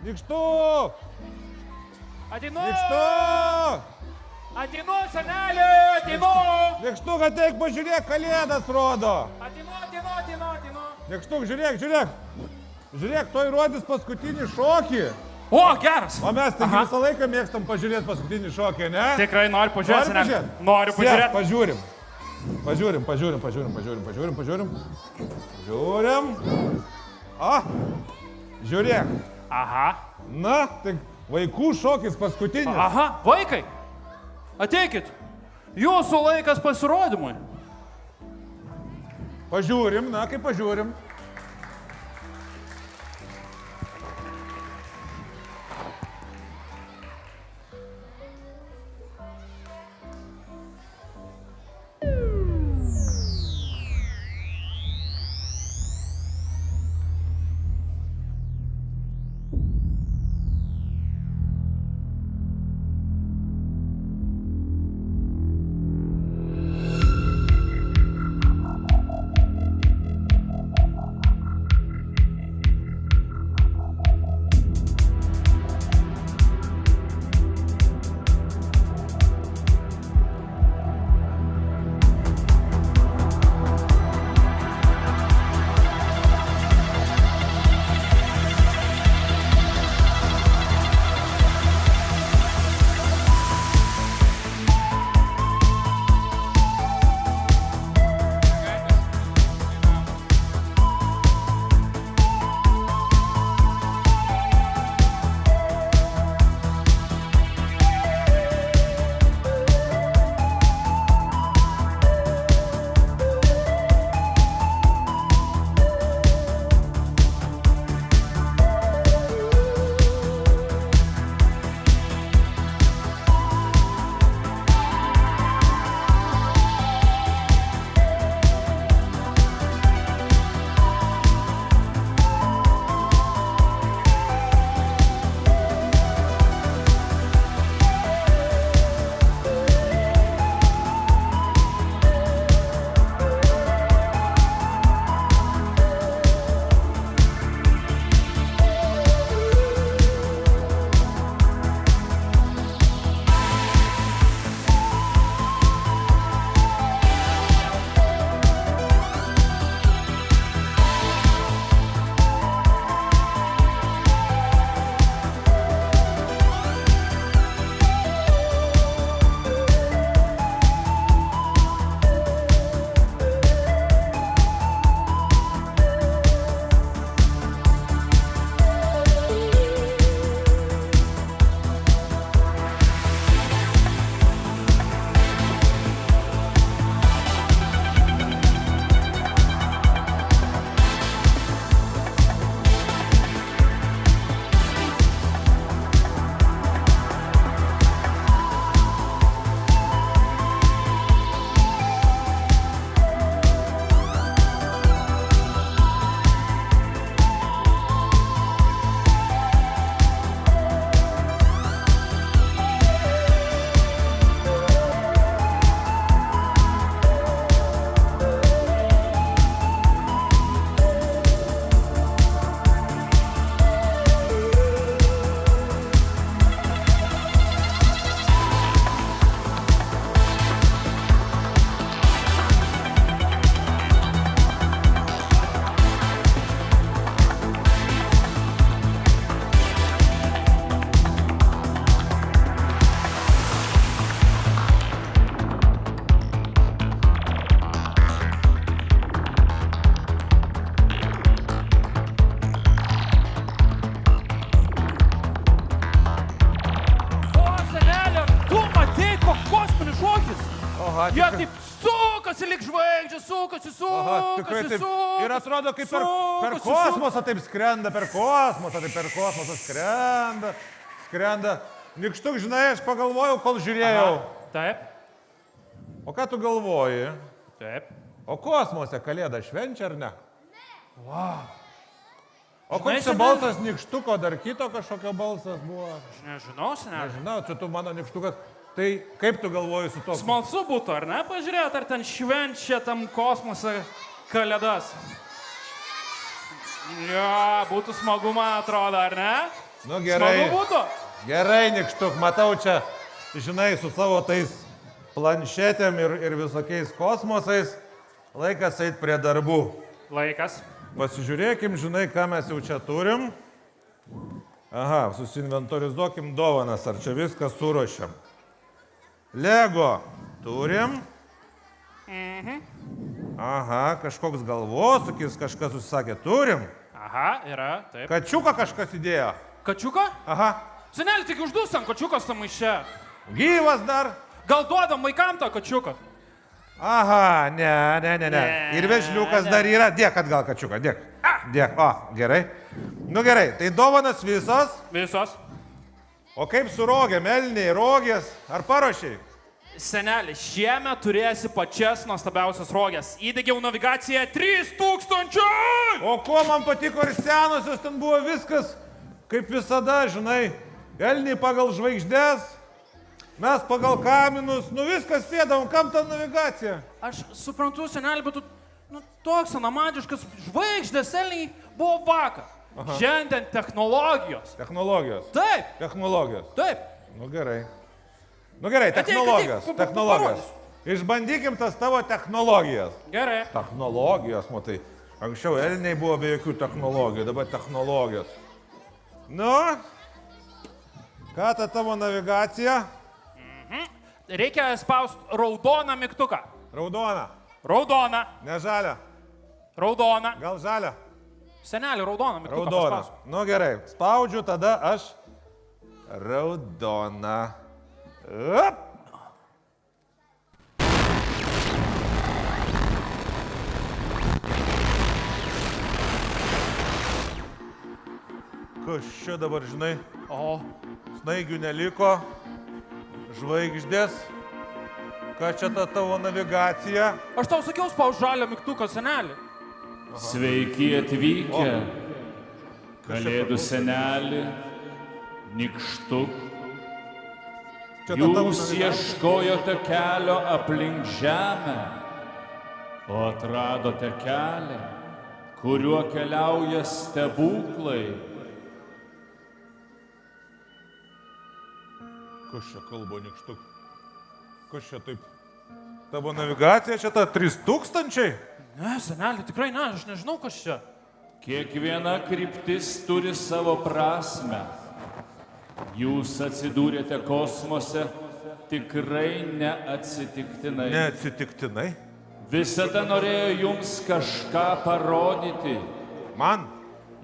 Nykštuk! Ateinu! Nykštuk! Ateinu, senelė, ateinu! Nykštuk, ateik pažiūrėk, kalėdas rodo. Ateinu. Nykštuk, žiūrėk. Žiūrėk, toj rodys paskutinį šokį. O, geras! O mes taigi visą laiką mėgstam pažiūrėti paskutinį šokį, ne? Tikrai noriu pažiūrėti, senelė. Noriu Sėsk, pažiūrėti. Pažiūrim. Žiūrėk. Aha. Na, tai vaikų šokis paskutinis. Aha, vaikai. Ateikit. Jūsų laikas pasirodymui. Pažiūrim, na, kaip pažiūrim. Aha, Jie taip sukasi lik žvaigždžių, sukasi. Tikrai taip. Ir atrodo, kaip per kosmosą taip skrenda, per kosmosą skrenda. Nykštuk, žinai, aš pagalvojau, kol žiūrėjau. Aha, taip. O ką tu galvoji? Taip. O kosmose Kalėdą švenčia ar ne? Wow. O koks čia balsas Nykštuko, dar kito kažkokio balsas buvo? Aš nežinau, senelė. Nežinau, čia tu mano Nykštukas. Tai kaip tu galvoji su to? Smalsu būtų, ar ne, pažiūrėti, ar ten švenčia tam kosmose Kalėdas. Jo, būtų smagu, man atrodo, ar ne? Nu gerai. Smagu būtų. Gerai, Nikštuk, matau čia, žinai, su savo tais planšetėm ir visokiais kosmosais. Laikas eit prie darbų. Laikas. Pasižiūrėkim, žinai, ką mes jau čia turim. Aha, susinventorizuokim dovanas, ar čia viską suruošiam. Lego turim. Aha, kažkoks galvosūkis, kažkas užsakė, turim. Aha, yra, taip. Kačiuką kažkas įdėjo. Kačiuką? Aha, Seneli, tik uždūsam kačiukas tam maiše. gyvas dar. Gal duodam vaikam tą kačiuką? Aha, ne. Ir vežliukas dar yra. Dėk atgal kačiuką, dėk. Dėk, o, gerai. Nu gerai, tai dovanas visos. Visos. O kaip su rogėm, elniai, rogės, ar paruošiai? Seneli, šiemet turėsi pačias nuostabiausias rogės. Įdegiau navigaciją 3000! O kuo man patiko ir senosios, ten buvo viskas, kaip visada, žinai, elniai pagal žvaigždės, mes pagal kaminus, nu viskas spėdavom, kam ta navigacija? Aš suprantu, seneli, bet tu toks anamadiškas žvaigždės elniai buvo vakar. Šiandien technologijos. Technologijos. Taip, Technologijos. taip. Nu gerai. Nu gerai, technologijos. ateik, Technologijos. Išbandykim tas tavo technologijas. Gerai. Technologijos, matai. Anksčiau elniai buvo be jokių technologijų, dabar technologijos. Nu, ką ta tavo navigacija? Reikia spausti raudoną mygtuką. Raudona, Raudona, ne žalia. raudona. Gal žalia? Seneli, raudoną mygtuką. Raudona. paspausk. Nu gerai, spaudžiu tada aš raudona. Up. Kas čia dabar, žinai, O, snaigių neliko, žvaigždės. Ką čia ta tavo navigacija? aš tau sakiau spaus žalią mygtuką, seneli. Sveiki atvykę, Kalėdų seneli, Nikštuk. Čia ta tavo Jūs navigacija. ieškojote kelio aplink žemę, o atradote kelią, kuriuo keliauja stebuklai. Kas čia kalba, Nikštuk? Kas čia taip? Tavo navigacija čia ta 3000? Ne, seneli, tikrai ne, aš nežinau, kas čia. Kiekviena kryptis turi savo prasme. Jūs atsidūrėte kosmose tikrai neatsitiktinai. Neatsitiktinai. Visada norėjo jums kažką parodyti. Man?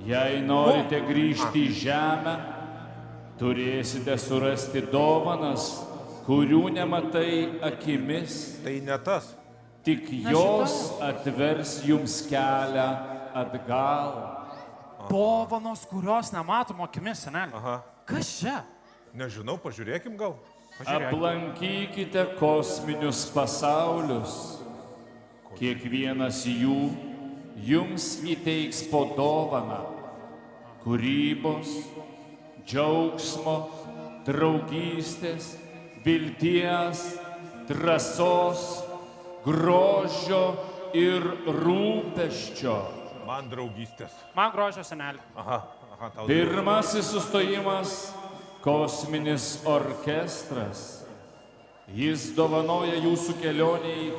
Jei norite grįžti į žemę, turėsite surasti dovanas, kurių nematai akimis. Tai ne tas. Tik jos atvers jums kelią atgal. Dovanos, kurios nematom akimis, seneli. Aha. Kas čia? Nežinau, pažiūrėkim gal. Aplankykite kosminius pasaulius. Kiekvienas jų jums įteiks po dovaną. Kūrybos, džiaugsmo, draugystės, vilties, drąsos, grožio ir rūpesčio. Man draugystės. Man grožio, seneli. Aha, tau. Pirmasis sustojimas - kosminis orkestras. Jis dovanoja jūsų kelioniai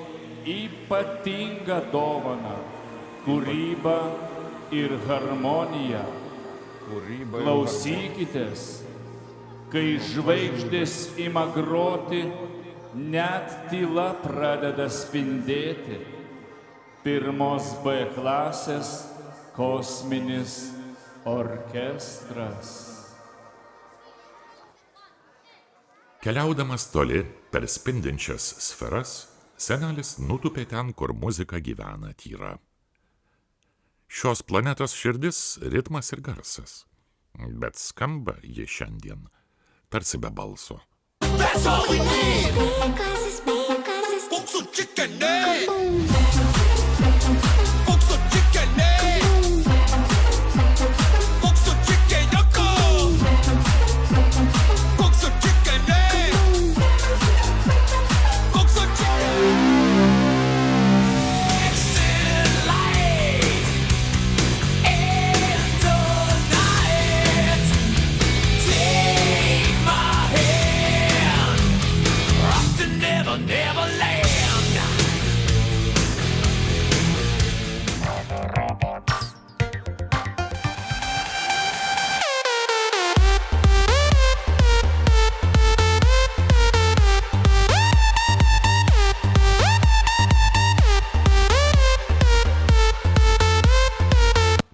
ypatingą dovaną - kūrybą ir harmoniją. Kūryba. Klausykitės, kai žvaigždės ima groti, net tyla pradeda spindėti. Pirmos B klasės kosminis orkestras. Keliaudamas toli per spindinčias sferas, senelis nutūpė ten, kur muzika gyvena tyra. Šios planetos širdis - ritmas ir garsas, bet skamba ji šiandien tarsi be balso. That's all we need. Folks are chicken egg. Folks are chicken egg. Folks are chicken yoko. Folks are chicken egg. Folks are chicken. Exit light into night.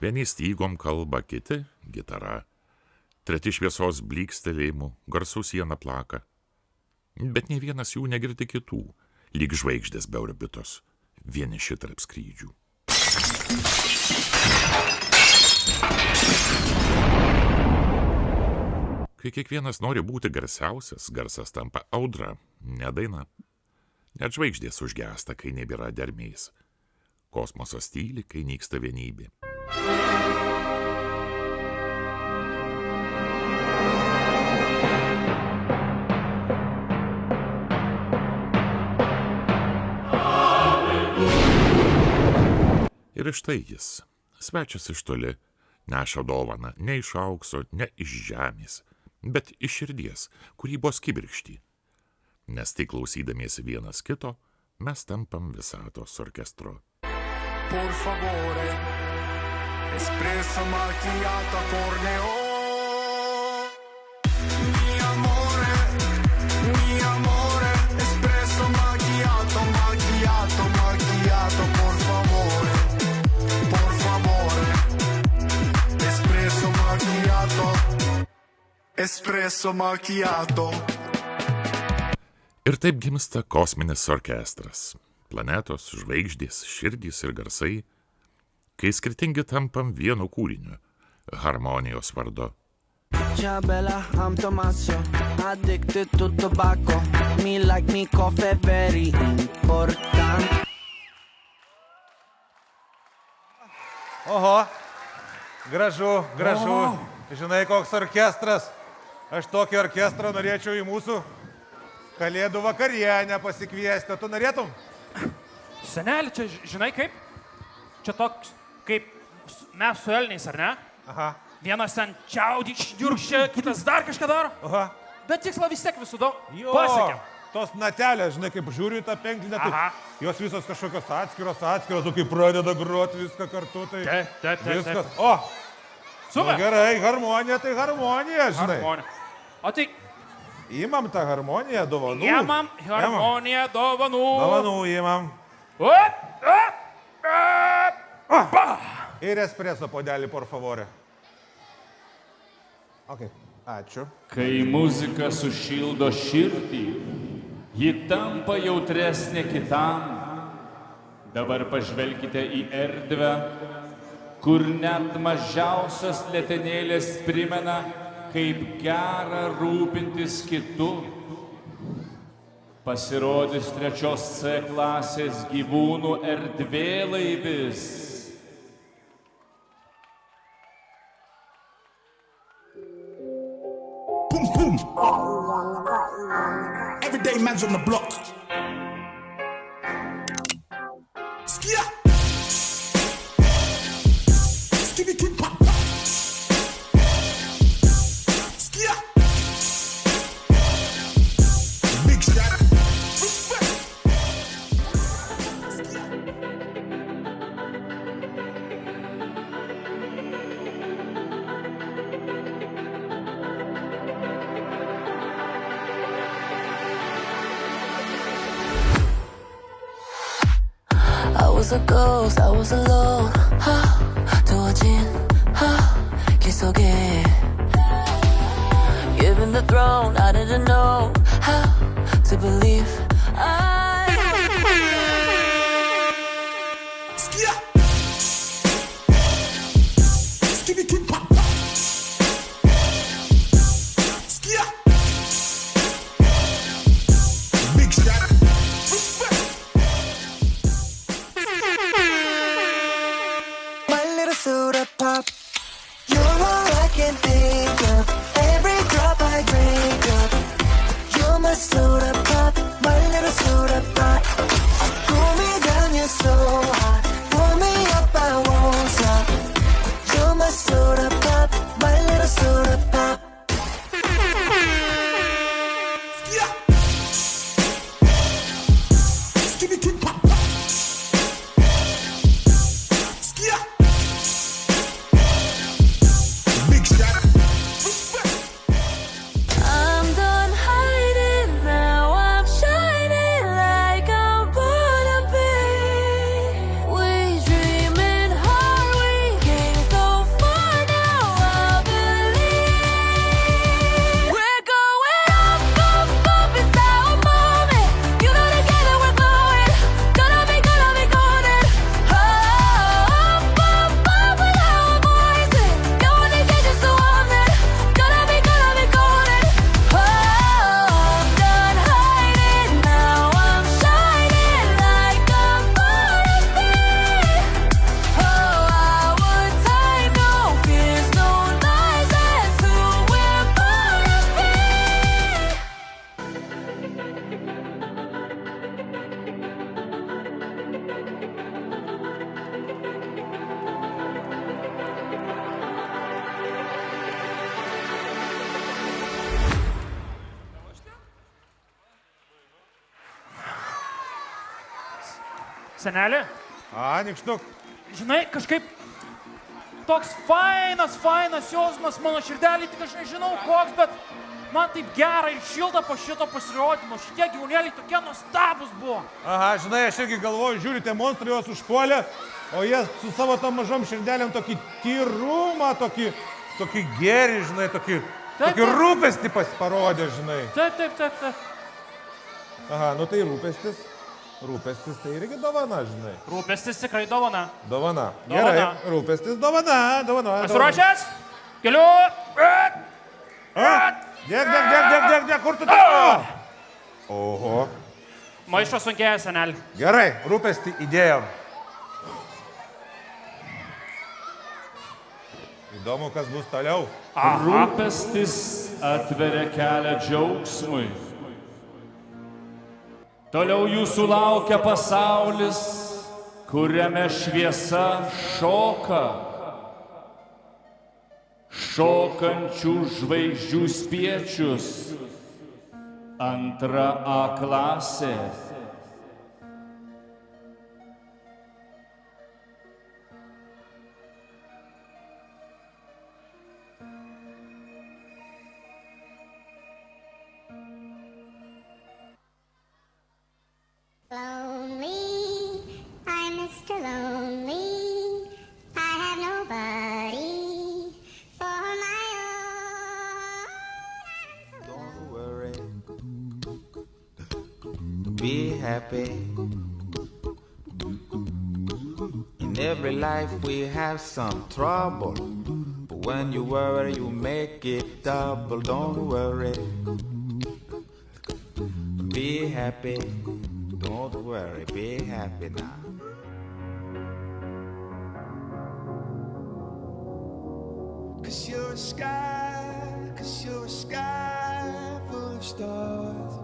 Vieni stygom kalba, kiti gitara. Treti šviesos blykstelėjimų, garsų siena plaka. Bet nei vienas jų negirdi kitų, lyg žvaigždės be orbitos, vieniši tarp skrydžių. Kai kiekvienas nori būti garsiausias, garsas tampa audra, ne daina. Net žvaigždės užgęsta, kai nebėra dermės. Kosmosas tyli, kai nyksta vienybė. Ir štai jis, svečias iš toli, neša dovaną ne iš aukso, ne iš žemės, bet iš širdies, kūrybos kibirkštį. Nes tik klausydamiesi vienas kito, mes tampam visatos orkestru. Por favore, espresso macchiato corneo. Mi amore, espresso macchiato, macchiato, macchiato, por favore, espresso macchiato, espresso macchiato. Ir taip gimsta kosminis orkestras. Planetos, žvaigždės, širdys ir garsai, kai skirtingi tampam vienu kūriniu, harmonijos vardu. Ciao bella, I'm Tommaso, addicted to tobacco. Me like me coffee, very important. Oho, gražu, gražu. Žinai, koks orkestras. Aš tokį orkestrą norėčiau į mūsų kalėdų vakarienę pasikviesti. Tu norėtum? Seneli, čia žinai kaip? Čia toks kaip mes su elniais, ar ne? Aha. Vienas ten čiaudį, šniurkščia, kitas dar kažką daro. Aha. Bet tikslą vis tiek visų daug Jo, pasiekėm. tos natelės, žinai, kaip žiūriu į tą penklinę, Aha. tai jos visos kažkokios atskiros, tu kai pradeda groti viską kartu, tai Taip. viskas. O, Super. gerai, harmonija, tai harmonija, žinai. Harmonija. O tai Įmam tą harmoniją, dovanų. jėmam harmoniją dovanų. Dovanų įmam. Ir espreso podelį, por favore. Ok, ačiū. Kai muzika sušildo širdį, ji tampa jautresnė kitam. Dabar pažvelkite į erdvę, kur net mažiausias letenėlės primena, kaip gera rūpintis kitu. Pasirodys 3 C klasės gyvūnų erdvėlaivis. Boom, boom. Everyday man's on the block. Skia. Skibby kid pop. Skia. Big shot. Respect. I was a ghost, I was alone. 두어진 길 속에 Given the throne, I didn't know how to believe Skia. Skibby kid pop. Skia. Big shot. Respect. My little soda pop, you're all I can think of. Every drop I drink up, you're my soda pop, my little soda pop. Cool me down, you're so hot. Pull me up, I won't stop. You're my soda pop, my little soda pop. Skia. Skibby kid pop. Skia. Big shot. Respect. I'm done hiding now, I'm shining like I'm born to be. Senelė, Nikštuk. žinai, kažkaip toks fainas jausmas mano širdelį, tik aš nežinau koks, bet man taip gera ir šilta po šito pasirodymo. Šitie gyvūnėliai tokie nuostabus buvo. Aha, žinai, aš irgi galvoju, žiūrite, monstrai juos užpuolė, o jie su savo tom mažom širdeliam tokį tyrumą, tokį gėrį, žinai, tokį rūpestį parodė, žinai. Taip. Aha, nu tai rūpestis tai irgi dovana, žinai. Rūpestis tikrai dovana. Dovana. Gerai, rūpestis dovana. Pasiruošęs? Keliu. Dėk, kur tu tavo? Oho. Maišo sunkėja, senelį. Gerai, rūpestį įdėjom. Įdomu, kas bus toliau. Rūpestis atveria kelią džiaugsmui. Toliau jūsų laukia pasaulis, kuriame šviesa šoka. Šokančių žvaigždžių spiečius. Antra A klasė. Lonely, I'm Mr. Lonely. I have nobody for my own. Don't worry, be happy. In every life we have some trouble, but when you worry you make it double. Don't worry, be happy. Don't worry, be happy now. Cause you're a sky full of stars.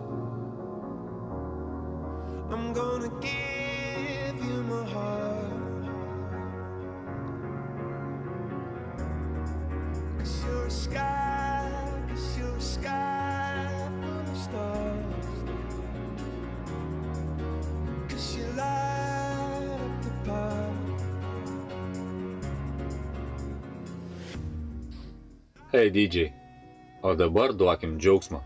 I'm gonna give you my heart. Cause you're a sky full of stars. Cause you light up the path. Hei, DJ, o dabar duokim džiaugsmą.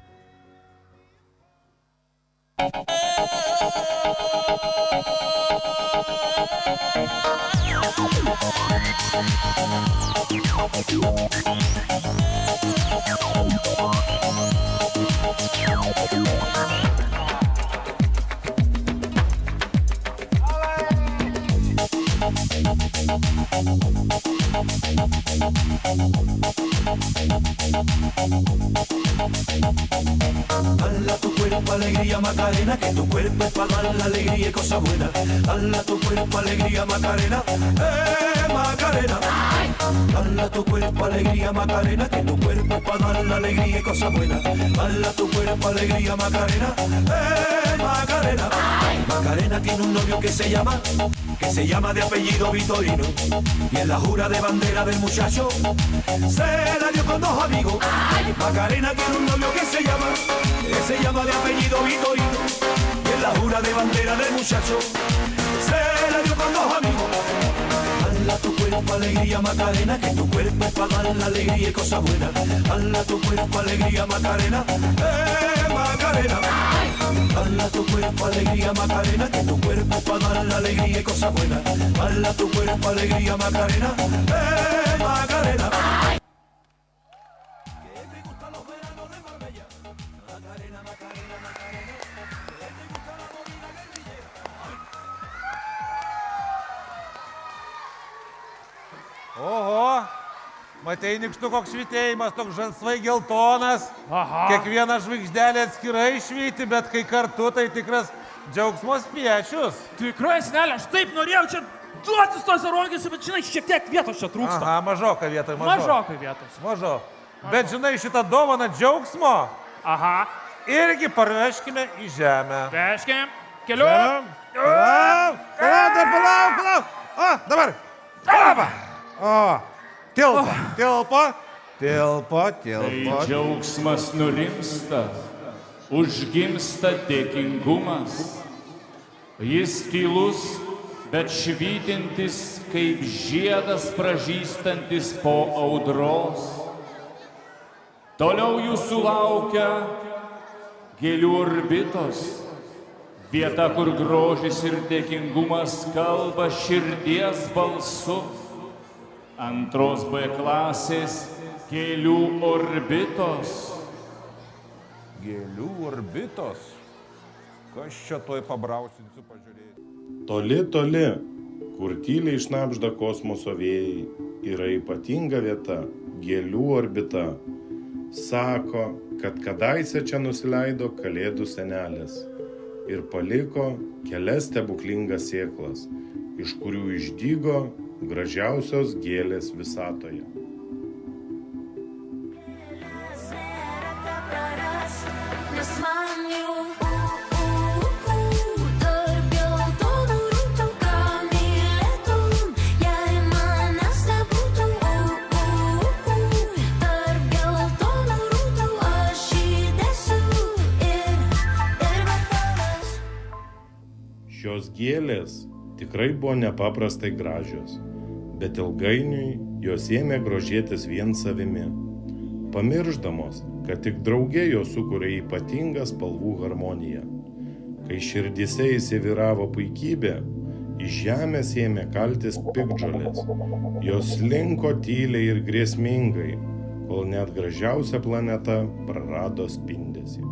Dala tu cuerpo alegría Macarena, que tu cuerpo es para dar la alegría y cosas buenas. Dala tu cuerpo alegría Macarena, Macarena. Dala tu cuerpo alegría Macarena, que tu cuerpo es para dar la alegría y cosas buenas. Dala tu cuerpo alegría Macarena, Macarena. Macarena tiene un novio que se llama de apellido Vitorino, y en la jura de bandera del muchacho se la dio con dos amigos. Macarena tiene un novio que se llama de apellido Vitorino, y en la jura de bandera del muchacho se la dio con dos amigos. Dala tu cuerpo alegría Macarena, que tu cuerpo es para dar la alegría y cosas buenas. Dala tu cuerpo alegría Macarena, Macarena. Dala tu cuerpo alegría Macarena, que tu cuerpo es para dar la alegría y cosas buenas. Dala tu cuerpo alegría Macarena, Macarena. Que te gustan los veranos de Marbella, Macarena, Macarena, Macarena. Que te gusta la movida guerrillera. Oho, matei, Nikštuk, koks švitėjimas, toks žalsvai geltonas. Aha. Kiekviena žvaigždelė atskirai švyti, bet kai kartu, tai tikras džiaugsmo spiečius. Tikrai, senelė, aš taip norėjau čia duotis tose rogėse, bet žinai, šiek tiek vietos čia trūksta. Aha, mažoka vietoj, Mažokai vietos. Mažo. Bet žinai, šitą dovaną džiaugsmo Aha, irgi parveškime į žemę. veškim, keliu. Palauk. O, dabar. O, tilpo. Kai džiaugsmas nurimsta, užgimsta dėkingumas. Jis tylus bet švytintis kaip žiedas pražystantis po audros. Toliau jūsų laukia gėlių orbitos, vieta, kur grožis ir dėkingumas kalba širdies balsu. Antros B klasės gėlių orbitos. Gėlių orbitos. Kas čia toj pabrausinsiu pažiūrėti? Toli, toli, kur tyliai šnabžda kosmoso vėjai, yra ypatinga vieta – gėlių orbita. Sako, kad kadaise čia nusileido kalėdų senelis ir paliko kelias stebuklingas sėklas, iš kurių išdygo gražiausios gėlės visatoje. Šios gėlės tikrai buvo nepaprastai gražios, bet ilgainiui jos ėmė grožėtis vien savimi, pamiršdamos, kad tik drauge jos sukuria ypatingą spalvų harmoniją. Kai širdyse įsivyravo puikybė, iš žemės ėmė kaltis piktžolės. Jos slinko tyliai ir grėsmingai, kol net gražiausia planeta prarado spindesį.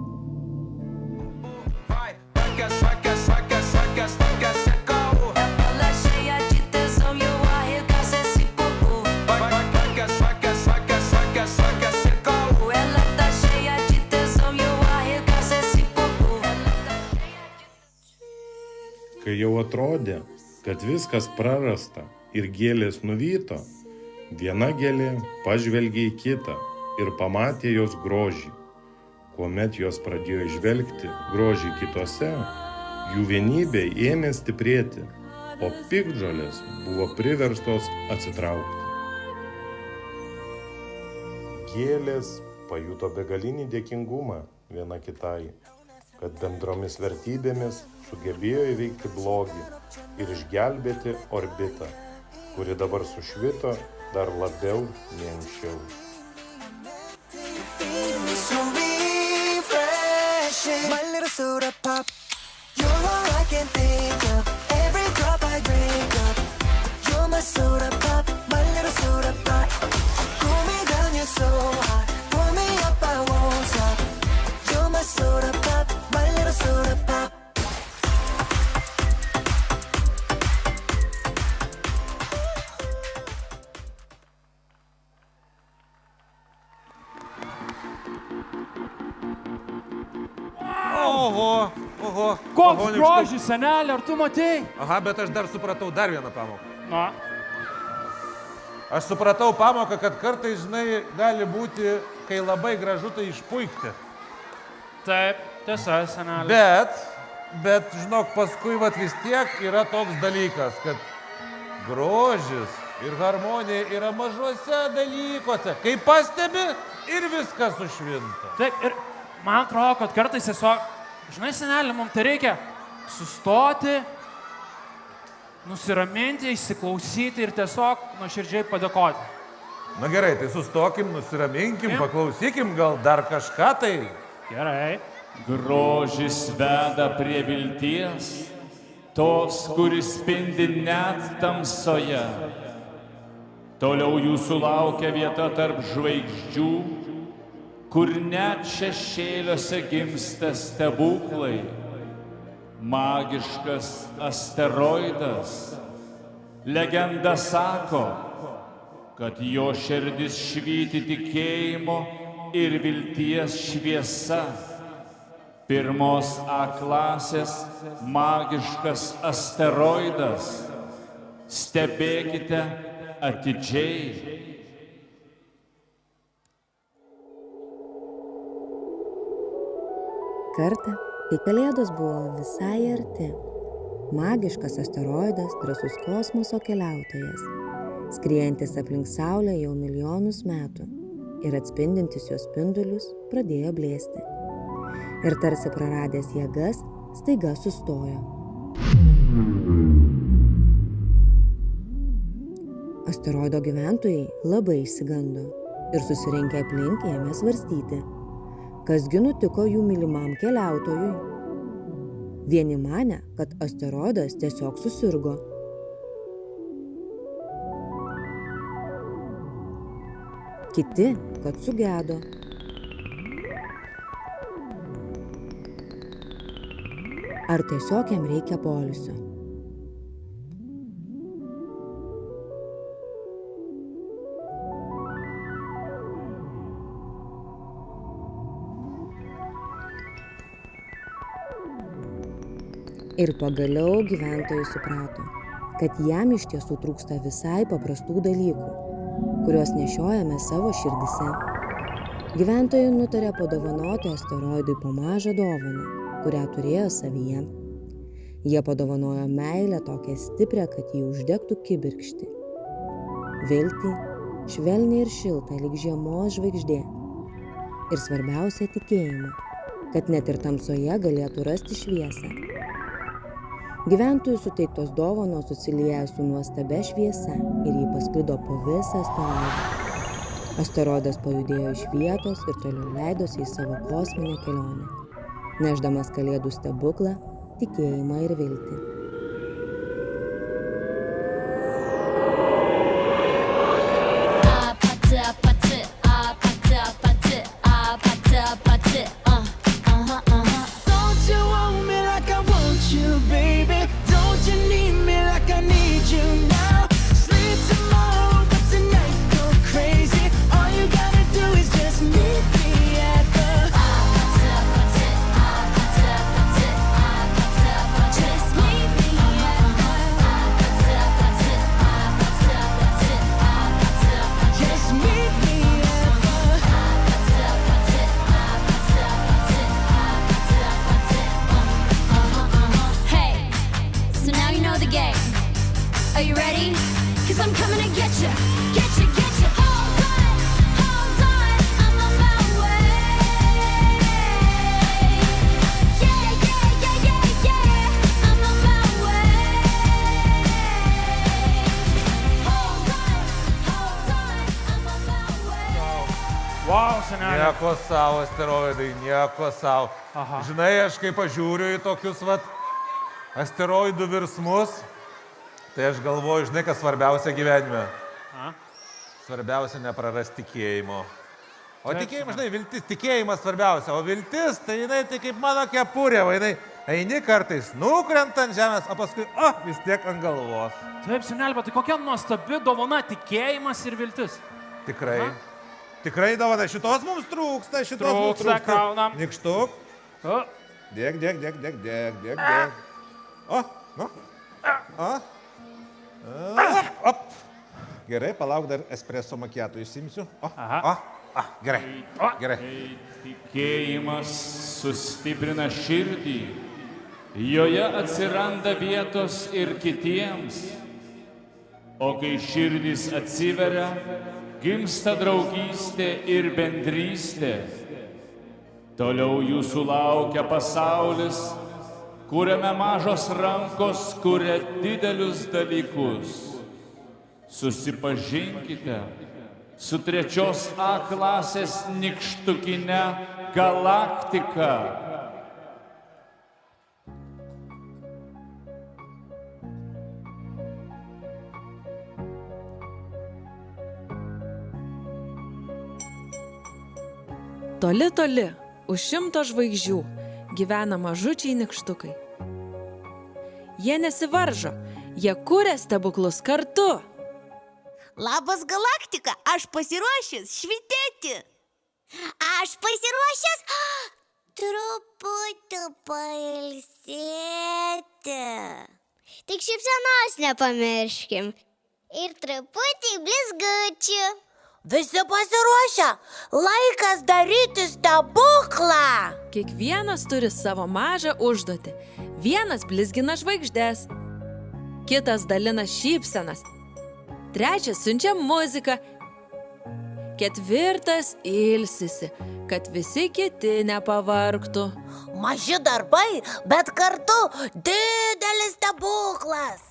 Kai jau atrodė, kad viskas prarasta ir gėlės nuvyto, viena gėlė pažvelgė į kitą ir pamatė jos grožį. Kuomet jos pradėjo žvelgti grožį kitose, jų vienybė ėmė stiprėti, o piktžolės buvo priverstos atsitraukti. Gėlės pajuto begalinį dėkingumą viena kitai, kad bendromis vertybėmis sugebėjo įveikti blogį ir išgelbėti orbitą, kuri dabar sušvito dar labiau nei anksčiau. My little soda pop, you're all I can think of. Every drop I drink up, you're my soda pop, my little soda pop. Cool me down, you're so hot. Pull me up, I won't stop. You're my soda pop, my little soda pop. Oho. Koks grožis, senelė, ar tu matei? Aha, bet aš dar supratau dar vieną pamoką. Na, Aš supratau pamoką, kad kartais, žinai, gali būti, kai labai gražu, tai išpuikti. taip, tiesa, senelė. Bet, žinok, paskui vat vis tiek yra toks dalykas, kad grožis ir harmonija yra mažuose dalykuose. Kai pastebi ir viskas sušvinta. Taip, ir man atrodo, kad kartais tiesiog, žinai, senelė, mums tai reikia sustoti, nusiraminti, įsiklausyti ir tiesiog nuoširdžiai padėkoti. Na gerai, tai sustokim, nusiraminkim, paklausykim, gal dar kažką tai. Gerai. Grožis veda prie vilties, tos, kuris spindi net tamsoje. Toliau jūsų laukia vieta tarp žvaigždžių, kur net šešėliuose gimsta stebuklai. Magiškas asteroidas. Legenda sako, kad jo širdis švyti tikėjimo ir vilties šviesa. Pirmos A klasės magiškas asteroidas. Stebėkite atidžiai. Kartą, kai kalėdos buvo visai arti, magiškas asteroidas, drąsus kosmoso keliautojas, skriejantis aplink Saulę jau milijonus metų ir atspindintis jos spindulius, pradėjo blėsti. Ir tarsi praradęs jėgas, staiga sustojo. Asteroido gyventojai labai išsigando ir susirinkę aplink ėmė svarstyti, kasgi nutiko jų mylimam keliautojui. Vieni manė, kad asteroidas tiesiog susirgo. Kiti, kad sugedo. Ar tiesiog jam reikia poilsio. Ir pagaliau gyventojai suprato, kad jam iš tiesų trūksta visai paprastų dalykų, kuriuos nešiojame savo širdise. Gyventojai nutarė padovanoti asteroidui po mažą dovaną, kurią turėjo savyje. Jie padovanojo meilę tokią stiprią, kad jį uždegtų kibirkštį. Viltį, švelniai ir šiltą lyg žiemos žvaigždė. Ir svarbiausia tikėjimą, kad net ir tamsoje galėtų rasti šviesą. Gyventojų suteiktos dovanos susilieja su nuostabia šviesa ir jį pasklido po visą asteroidą. Asteroidas pajudėjo iš vietos ir toliau leidosi į savo kosminę kelionę, nešdamas kalėdų stebuklą, tikėjimą ir viltį. Are you ready? 'Cause I'm coming to get you. Get you, get you. Hold on, I'm on my way. Yeah, yeah, yeah, yeah, yeah. I'm on my way. Hold on, I'm on my way. Wow, senelė. Nieko savo asteroidai, nieko savo. Aha. Žinai, aš kai pažiūriu į tokius asteroidų virsmus, tai aš galvoju, žinai, kas svarbiausia gyvenime. Svarbiausia neprarasti tikėjimo. O tikėjimas, žinai, viltis, tikėjimas svarbiausia. O viltis, tai jinai tai kaip mano kepurė, jinai eini kartais nukrenta ant žemės, o paskui, vis tiek ant galvos. Taip, senelė, bet tai kokia nuostabi dovana tikėjimas ir viltis. Tikrai. Tikrai dovana. Šitos mums trūksta, Trūksta, kraunam. Nikštuk. Dėk. Op. Gerai, palauk, dar espresso macchiato išsimsiu. Gerai. Tikėjimas sustiprina širdį, joje atsiranda vietos ir kitiems, o kai širdis atsiveria, gimsta draugystė ir bendrystė. Toliau jūsų laukia pasaulis, kuriame mažos rankos kuria didelius dalykus. Susipažinkite su 3 A klasės nykštukine galaktika. Toli, toli, už 100 žvaigždžių gyvena mažučiai nykštukai. Jie nesivaržo, jie kuria stebuklus kartu. Labas galaktika, aš pasiruošęs švytėti. Aš pasiruošęs truputį pailsėti. Tik šypsenos nepamirškim. Ir truputį blizgučių. Visi pasiruošę, laikas daryti stebuklą. Kiekvienas turi savo mažą užduotį. Vienas blizgina žvaigždės, kitas dalina šypsenas, 3 siunčia muziką, 4 ilsisi, kad visi kiti nepavargtų. Maži darbai, bet kartu didelis stebuklas.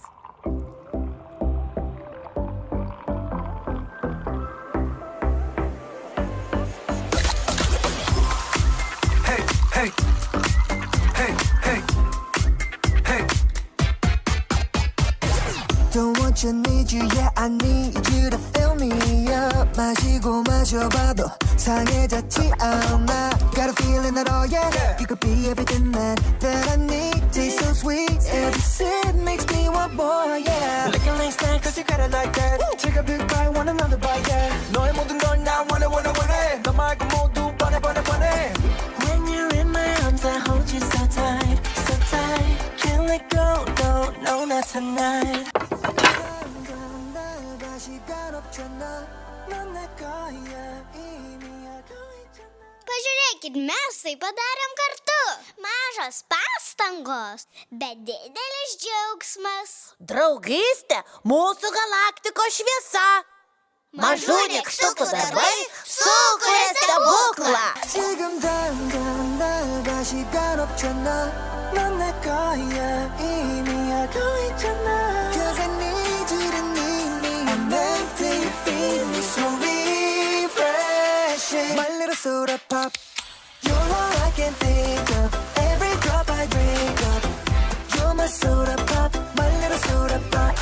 need you, yeah, I need you to fill me up. 마시고 마셔봐도 상해졌지 않아. Got a feeling that, oh yeah, you could be everything that I need. Taste so sweet, every sip makes me want more, yeah. Licking like snack, cause you got it like that. Take a big bite, want another bite, yeah. 너의 모든 걸 나 원해. 너 말고 모두 뻔해. When you're in my arms, I hold you so tight. Can't let go, no, not tonight. Pažiūrėkit, mes tai padarėm kartu. Mažos pastangos, bet didelis džiaugsmas. Draugystė mūsų galaktikos šviesa. Mažų nykštukų darbai sukuria stebuklą. 지금 당장 나가 시간 없잖아. 넌 내 거야 이미 알고 있잖아. Cause I need you to need me. I'm meant to feel me so refreshing. My little soda pop. You're all I can think of. Every drop I drink up. You're my soda pop. My little soda pop.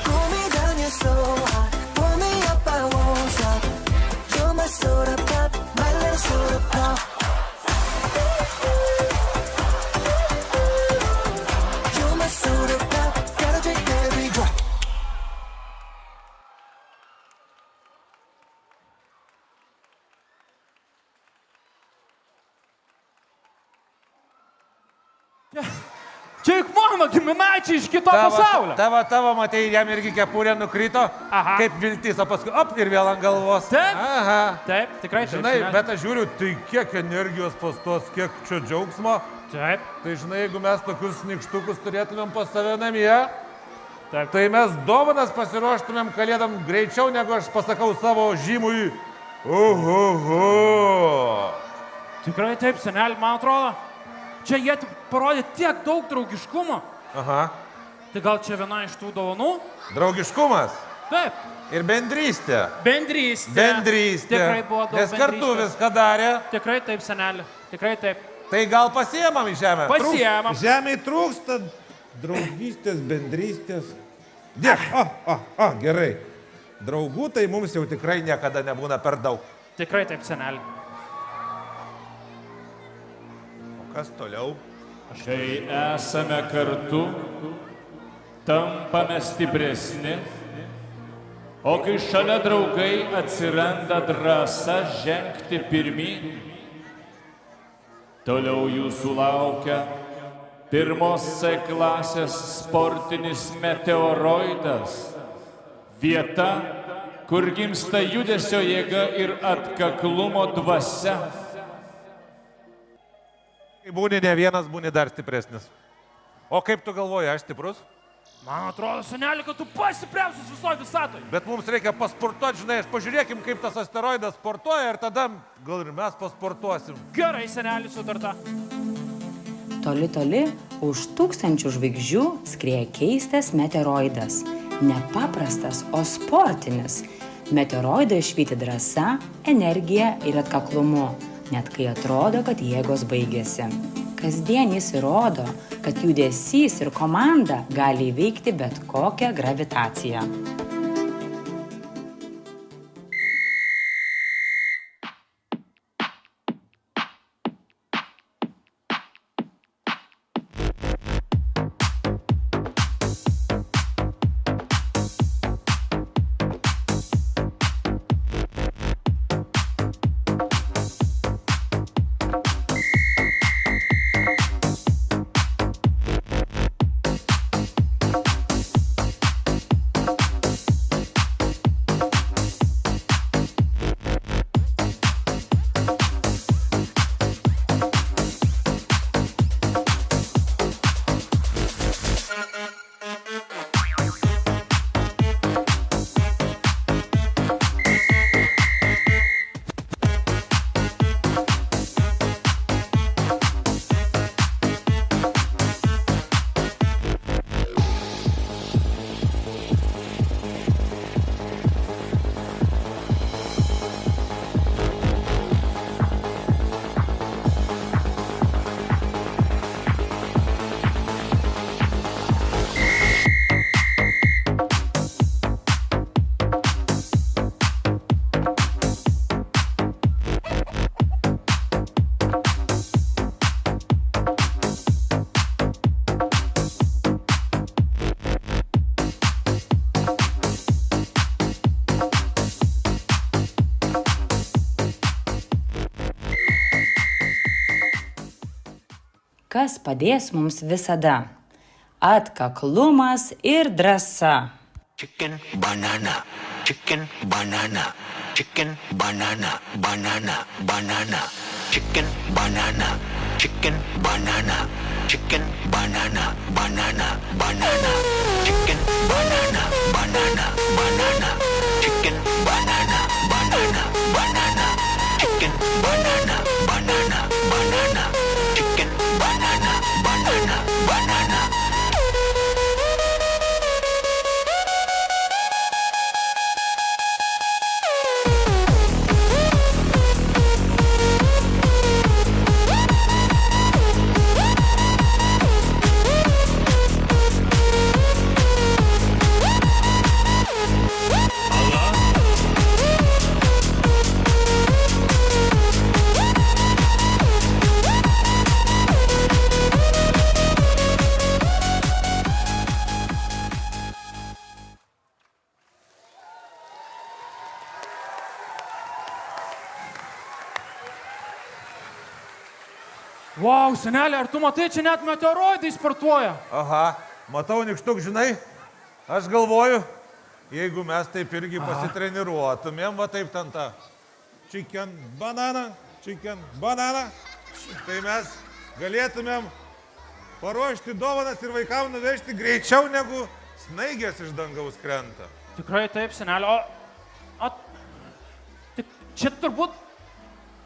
Pull me down, you're so hot. Pull me up, I won't stop. You're my soda pop. My little soda pop. You're my soda pop. Gotta drink every drop. Čia juk mano giminaičiai iš kito pasaulio. Tavo, matei, jam irgi kepurė nukrito, kaip viltis, o paskui, ir vėl ant galvos. Taip, Aha. taip, tikrai taip. Žinai, bet aš žiūriu, tai kiek energijos pas tos, kiek čia džiaugsmo. Taip. Tai žinai, jeigu mes tokius nykštukus turėtumėm pas save namie, taip, tai mes dovanas pasiruoštumėm kalėdam greičiau, negu aš pasakau savo žymui. Oho. Tikrai taip, seneli, man atrodo. Čia jie parodė tiek daug draugiškumo. Aha. Tai gal čia viena iš tų dovanų? Draugiškumas. Taip. Ir bendrystė. Bendrystė. Tikrai buvo daug Nes kartu viską darė. Tikrai taip, seneli. Tikrai taip. Tai gal pasiemam į žemę? Pasiemam. Žemėj trūksta draugystės, bendrystės. Dėk. Gerai. Draugų tai mums jau tikrai niekada nebūna per daug. Tikrai taip, seneli. Kas toliau? Kai esame kartu, tampame stipresni, o kai šalia draugai atsiranda drąsa žengti pirmyn, toliau jūsų laukia pirmos C klasės sportinis meteoroidas. Vieta, kur gimsta judesio jėga ir atkaklumo dvasia. Kai būni ne vienas, būni dar stipresnis. O kaip tu galvoji, aš stiprus? Man atrodo, seneli, kad tu pasipriausius visoje visatoje. Bet mums reikia pasportuoti, žinai, pažiūrėkim, kaip tas asteroidas sportuoja ir tada gal ir mes pasportuosim. Gerai, seneli, sutarta. Toli, toli, už 1000 žvaigždžių skrieja keistas meteoroidas. Nepaprastas, o sportinis. Meteoroidą išvyti drąsa, energija ir atkaklumu, net kai atrodo, kad jėgos baigėsi. Kasdien jis įrodo, kad judesys ir komanda gali įveikti bet kokią gravitaciją. kažkas padės mums visada. Atkaklumas ir drąsa. Chicken, banana, chicken, banana, chicken, banana, banana, banana, chicken, banana, chicken, banana, chicken, banana, banana, banana, chicken, banana, banana, banana, chicken, banana, banana, banana, chicken, banana, banana, banana, chicken, banana, banana, banana. Vau, senelė, ar tu matai, čia net meteoroidai sportuoja? Aha, matau, Nykštuk, žinai, aš galvoju, jeigu mes taip irgi pasitreniruotumėm, va taip ten tą chicken banana, tai mes galėtumėm paruošti dovanas ir vaikams nuvežti greičiau negu snaigės iš dangaus krenta. Tikrai taip, senelė, čia turbūt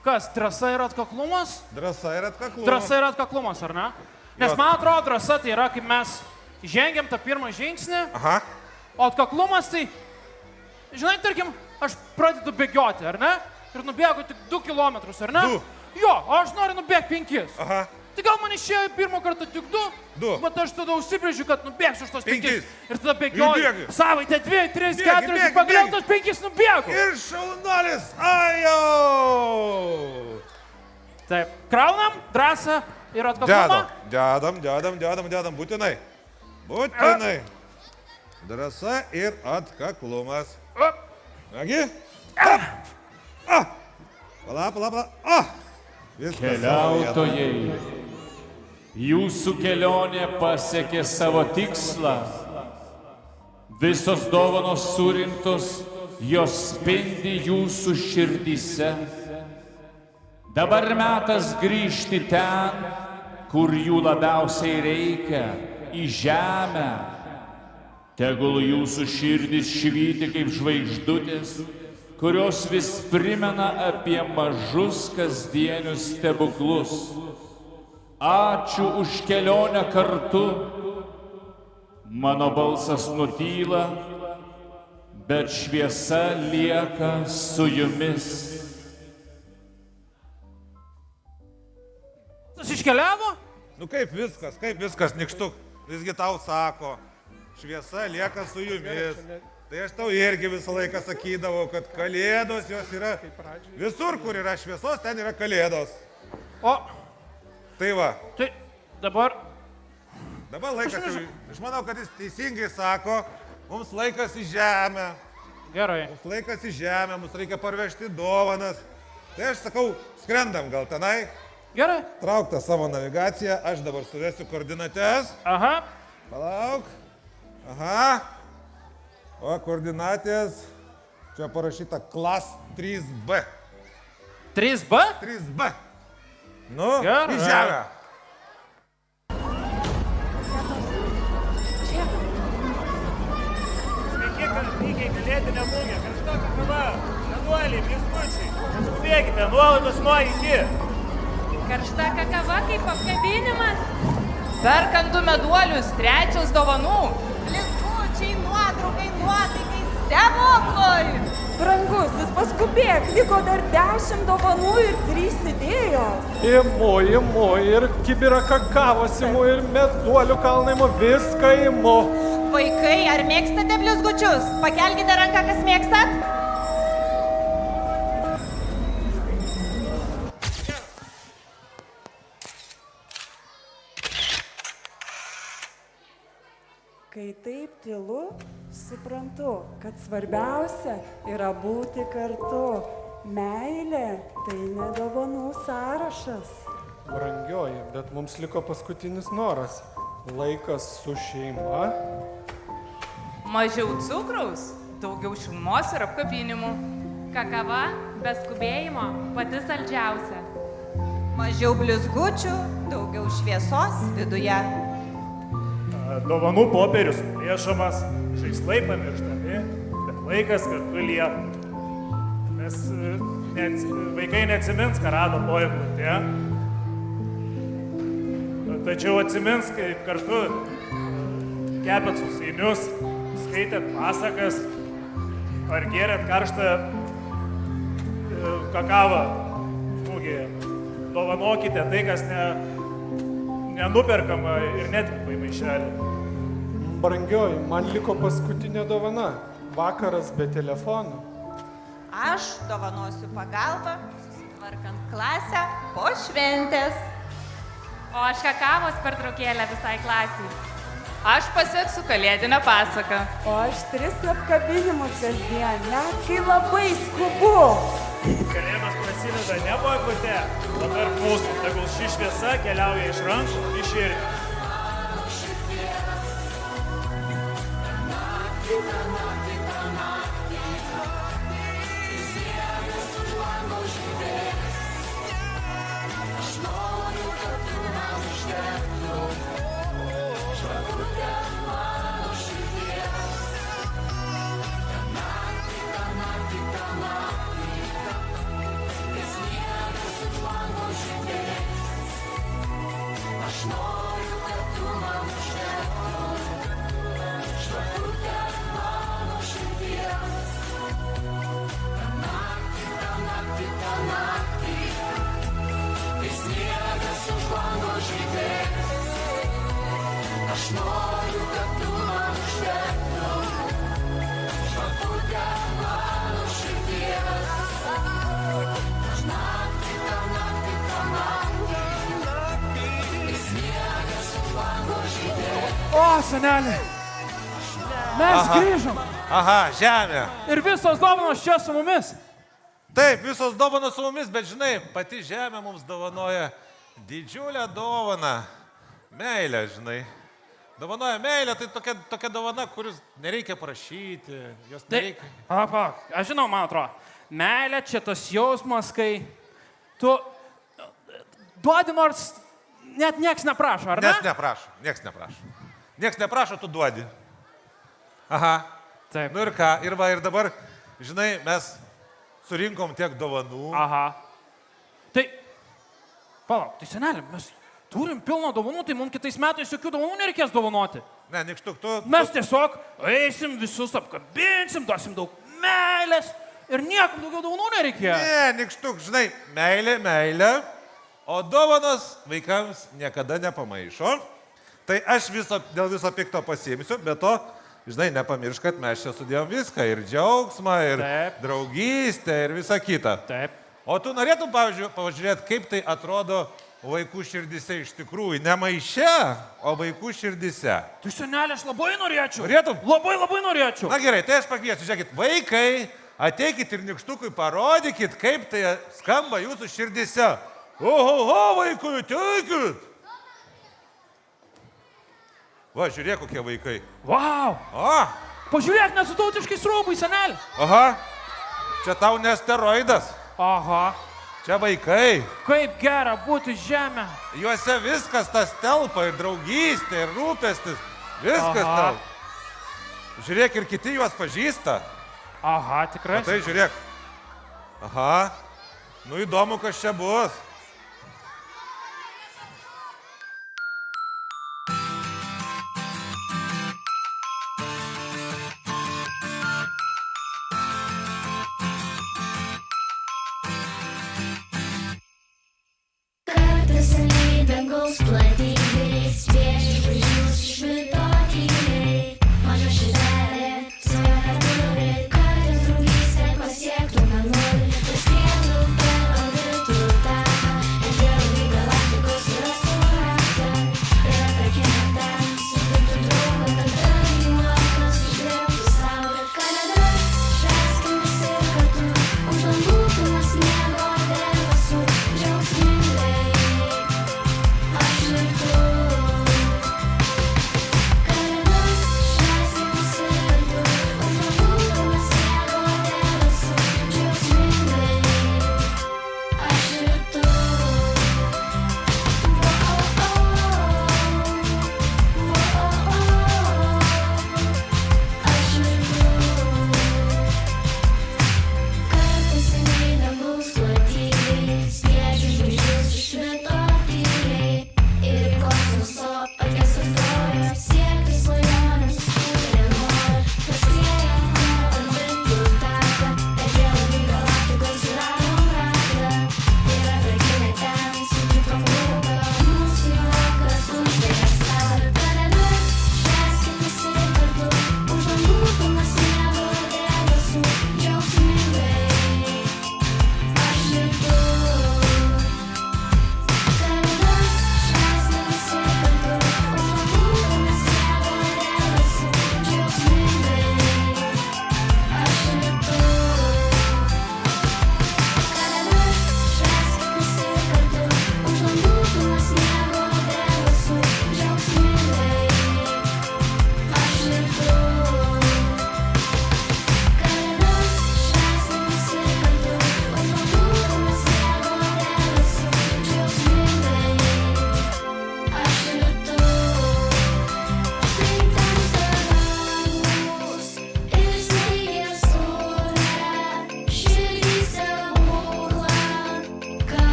kas, drąsa ir atkaklumas? Drąsa ir atkaklumas. Drąsa ir atkaklumas, ar ne? Nes man atrodo, drąsa tai yra, kaip mes žengiam tą pirmą žingsnį, o atkaklumas tai, žinai, tarkim, aš pradedu bėgioti, ar ne? Ir nubėgu tik 2 kilometrus, ar ne? 2. Jo, o aš noriu nubėgti 5. Aha. Tai gal man išėjo pirmą kartą tik 2, bet aš tada užsibrėžiu, kad nubėgsiu už tos 5. Ir tada bėgioju. Savaitę, 2, 3, 4, ir pagaliau tos 5 nubėgu. Ir šaunuolis, ajau! Taip, kraunam, drąsą ir atkaklumą. Dedam, būtinai. Būtinai. Drąsa ir atkaklumas. Nagi? Pala. Keliautojai, jūsų kelionė pasiekė savo tikslą. Visos dovanos surinktos, jos spindi jūsų širdyse. Dabar metas grįžti ten, kur jų labiausiai reikia, į žemę. Tegul jūsų širdis švyti kaip žvaigždutės, kurios vis primena apie mažus kasdienius stebuklus. Ačiū už kelionę kartu. Mano balsas nutyla, bet šviesa lieka su jumis. Tas iškeliavo? Nu kaip viskas, Nykštuk. Visgi tau sako, šviesa lieka su jumis. Tai aš tau irgi visą laiką sakydavau, kad kalėdos jos yra visur, kur yra šviesos, ten yra kalėdos. O. Tai va. Tai dabar. Dabar laikas jau, aš manau, kad jis teisingai sako, mums laikas į žemę. Gerai. Mums laikas į žemę, mums reikia parvežti dovanas. Tai aš sakau, skrendam gal tenai. Gerai. Trauk tą savo navigaciją, aš dabar suvesiu koordinates. Aha. Palauk. Aha. O koordinatės, čia parašyta klas 3B. 3B? 3B. Nu, Gerai. Į žemę. Sveiki, kalbiniai, kalėdinė mugė, karšta kakava, meduoliai, blizgučiai. Skubėkite, nuolaidos nuo iki. Karšta kakava kaip apkabinimas. Perkant 2 meduolius, 3 dovanų. Blizgučiai, nuotraukai, nuotaikai, stebuklai. Brangusis, paskubėk, liko dar 10 dovanų ir 3 idėjos. Imu ir kibirą kakavos imu ir meduolių kalną imu, viską imu. Vaikai, ar mėgstate blizgučius? Pakelkite ranką, kas mėgstat. Kai taip tylu, suprantu, kad svarbiausia yra būti kartu. Meilė tai ne dovanų sąrašas. Brangioji, bet mums liko paskutinis noras. Laikas su šeima. Mažiau cukraus, daugiau šilumos ir apkabinimų. Kakava, be skubėjimo, pati saldžiausia. Mažiau blizgučių, daugiau šviesos viduje. Dovanų popierius plėšomas, žaislai pamirštami, bet laikas kartu lieka. Nes vaikai neatsimins, ką rado po eglute. Tačiau atsimins, kaip kartu kepėt sausainius, skaitėt pasakas ar gėrėt karštą kakavą mugėje. Dovanokite tai, kas nenuperkama ir netkripa į maišelį. Brangioji, man liko paskutinė dovana. Vakaras be telefonų. Aš dovanosiu pagalbą, susitvarkant klasę po šventės. O aš kakavos pertraukėlę visai klasiai. Aš pasieksiu kalėdinę pasaką. O aš 3 apkabinimus kasdien, net kai labai skubu. Kalėdos prasideda ne po eglute, o tarp mūsų. Tegul ši šviesa keliauja iš rankų į širdį. O, senelė, mes grįžom. Aha, žemė. Ir visos dovanos čia su mumis. Taip, visos dovanos su mumis, bet žinai, pati žemė mums dovanoja didžiulę dovaną. Meilę, žinai. Dovanoja meilę, tai tokia dovana, kuris nereikia prašyti, jos nereikia. Aš žinau, man atrodo, meilė čia tas jausmas, kai tu duodi nors net nieks neprašo, ar ne? Nieks neprašo. Nieks neprašo, tu duodi. Aha. Taip. Nu ir ką, ir dabar, žinai, mes surinkom tiek dovanų. Aha. Tai, palauk, tai senelė, mes turim pilną dovanų, tai mums kitais metais jokių dovanų nereikės dovanoti. Ne, nikštuk, tu... Mes tiesiog eisim, visus apkabinsim, duosim daug meilės ir niekam daugiau dovanų nereikės. Ne, nikštuk, žinai, meilė, o dovanos vaikams niekada nepamaišo. Tai aš dėl viso pikto pasiimsiu, bet to, žinai, nepamiršk, kad mes čia sudėjom viską, ir džiaugsmą, ir draugystę, ir visą kitą. Taip. O tu norėtum, pavyzdžiui, pažiūrėti, kaip tai atrodo vaikų širdise iš tikrųjų. Ne maiše, o vaikų širdise. Tai senelė, aš labai norėčiau. Norėtum? Labai norėčiau. Na gerai, tai aš pakviesiu, žiūrėkit, vaikai, ateikit ir nykštukui parodykit, kaip tai skamba jūsų širdise. Oho, vaikui, ateikit. Va, žiūrėk, kokie vaikai. Vau! Pažiūrėk, net su tautiškais rūbais, senelė. Aha, čia tau ne asteroidas. Aha. Čia vaikai. Kaip gera būti žemė. Juose viskas tas telpa, ir draugystė, ir rūpestis. Viskas telpa. Žiūrėk, ir kiti juos pažįsta. Aha, tikrai. Tai žiūrėk. Aha. Nu įdomu, kas čia bus. Dangaus platybės, spiečiai žvaigždžių švito tyliai. Maža širdelė, svajonę turi, kad ir draugystė pasiektų mėnulį. Skriendu per orbitų tą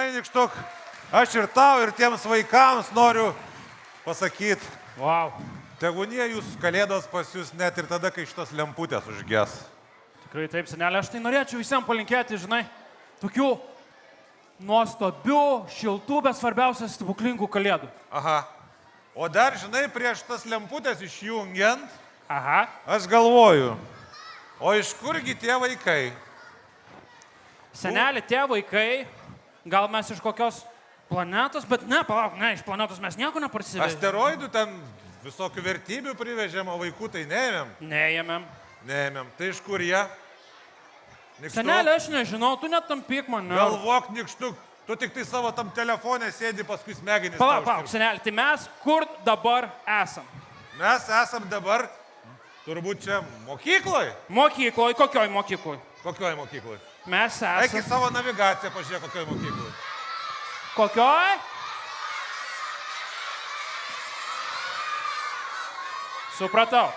žinai, Nikštuk, aš ir tau, ir tiems vaikams noriu pasakyti. Wow. Tegunie jūs kalėdos pas jūs net ir tada, kai šitos lemputės užges. Tikrai taip, senelė, aš tai norėčiau visiems palinkėti, žinai, tokių nuostabių, šiltų, bet svarbiausia stebuklingų kalėdų. Aha. O dar, žinai, prieš tas lemputės išjungiant, aha, aš galvoju, o iš kurgi tie vaikai? Senelė, tie vaikai, gal mes iš kokios planetos, bet ne, palauk, ne, iš planetos mes nieko neparsivežėm. Asteroidų ten visokių vertybių privežėm, o vaikų tai neėmėm. Neėmėm. Tai iš kur jie? Nikštuk. Senelė, aš nežinau, tu net tampyk mane. Galvok, Nikštuk, tu tik tai savo tam telefone sėdi, paskui smegenys. Palauk, senelė, tai mes kur dabar esam? Mes esam dabar, turbūt čia mokykloje. Mokykloje, kokioj mokykloje? Kokioj mokykloje? Mes esam. Eik į savo navigaciją, pažiūrėk, kokioj mokykloje. Kokioj? Supratau.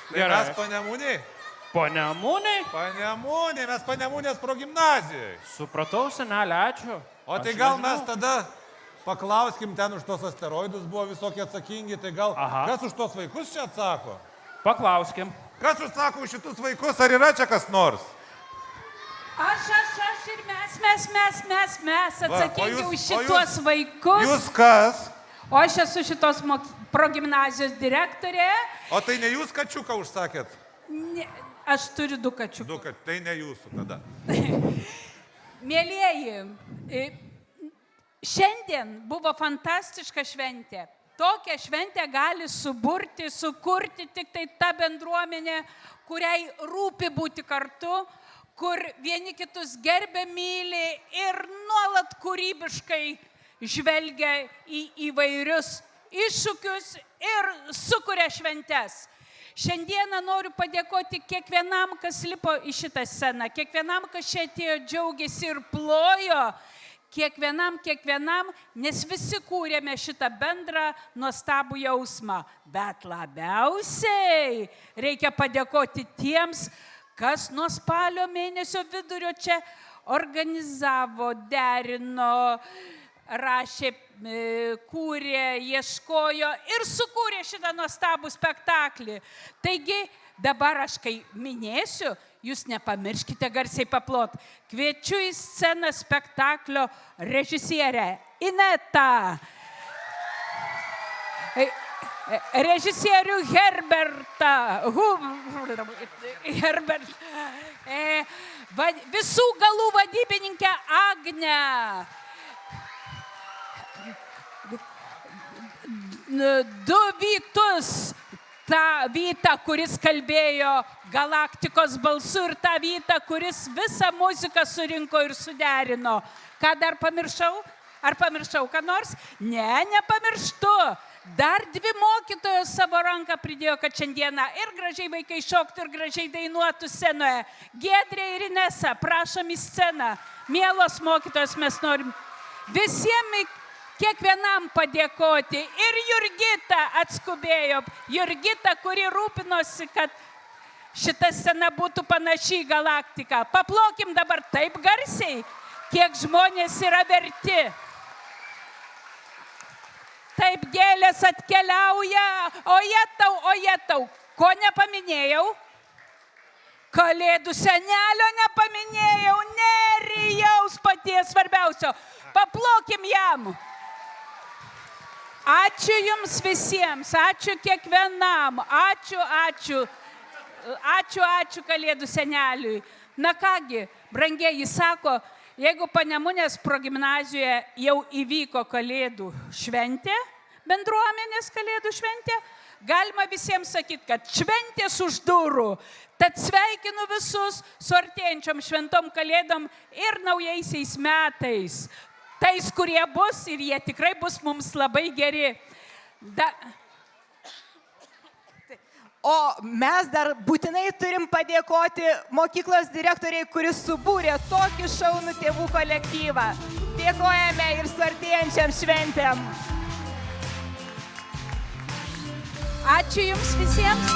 Tai mes Panemunėj? Panemunėj, mes Panemunės progimnazijoj. Supratau, senelė, ačiū. O tai gal mes tada paklauskim, ten už tos asteroidus buvo visokie atsakingi, tai gal kas už tos vaikus čia atsako? Paklauskim. Kas užsako už šitus vaikus, ar yra čia kas nors? Aš ir mes atsakingi už šitos vaikus. Jūs kas? O aš esu šitos progimnazijos direktorė. O tai ne jūs kačiuką užsakėt? Ne, aš turiu 2 kačiukus. Tai ne jūsų tada. Mėlieji, šiandien buvo fantastiška šventė. Tokią šventę gali sukurti tik tai ta bendruomenė, kuriai rūpi būti kartu, kur vieni kitus gerbia, myli ir nuolat kūrybiškai žvelgia į įvairius iššūkius ir sukuria šventes. Šiandieną noriu padėkoti kiekvienam, kas lipo į šitą sceną, kiekvienam, kas čia atėjo, džiaugiasi ir plojo, kiekvienam, nes visi kūrėme šitą bendrą nuostabų jausmą. Bet labiausiai reikia padėkoti tiems, kas nuo spalio mėnesio vidurio čia organizavo, derino, rašė, kūrė, ieškojo ir sukūrė šitą nuostabų spektaklį. Taigi, dabar aš kai minėsiu, jūs nepamirškite garsiai paplot. Kviečiu į sceną spektaklio režisierę Inetą, režisierių Herbertą, visų galų vadybininkę Agnę, du Vytus, tą Vytą, kuris kalbėjo galaktikos balsu ir tą Vytą, kuris visą muziką surinko ir suderino. Ką dar pamiršau? Ar pamiršau ką nors? Ne, nepamirštu. Dar 2 mokytojos savo ranką pridėjo, kad šiandieną ir gražiai vaikai šoktų, ir gražiai dainuotų scenoje. Giedrė ir Inesa, prašom į sceną. Mielos mokytojos, mes norim visiems kiekvienam padėkoti. Ir Jurgita atskubėjo. Jurgita, kuri rūpinosi, kad šita scena būtų panaši į galaktiką. Paplokim dabar taip garsiai, kiek žmonės yra verti. Taip gėlės atkeliauja. O jetau, ko nepaminėjau? Kalėdų senelio nepaminėjau, Nerijaus paties svarbiausio. Paplokim jam. Ačiū jums visiems, ačiū kiekvienam, ačiū Kalėdų seneliui. Na kągi, brangieji, sako, jeigu Panemunės progimnazijoje jau įvyko Kalėdų šventė, bendruomenės Kalėdų šventė, galima visiems sakyti, kad šventės už durų. Tad sveikinu visus su artėjančiom šventom Kalėdom ir naujaisiais metais. Tais, kurie bus ir jie tikrai bus mums labai geri. O mes dar būtinai turim padėkoti mokyklos direktoriai, kuris subūrė tokį šaunų tėvų kolektyvą. Dėkojame ir su artėjančiam šventėm. Ačiū jums visiems.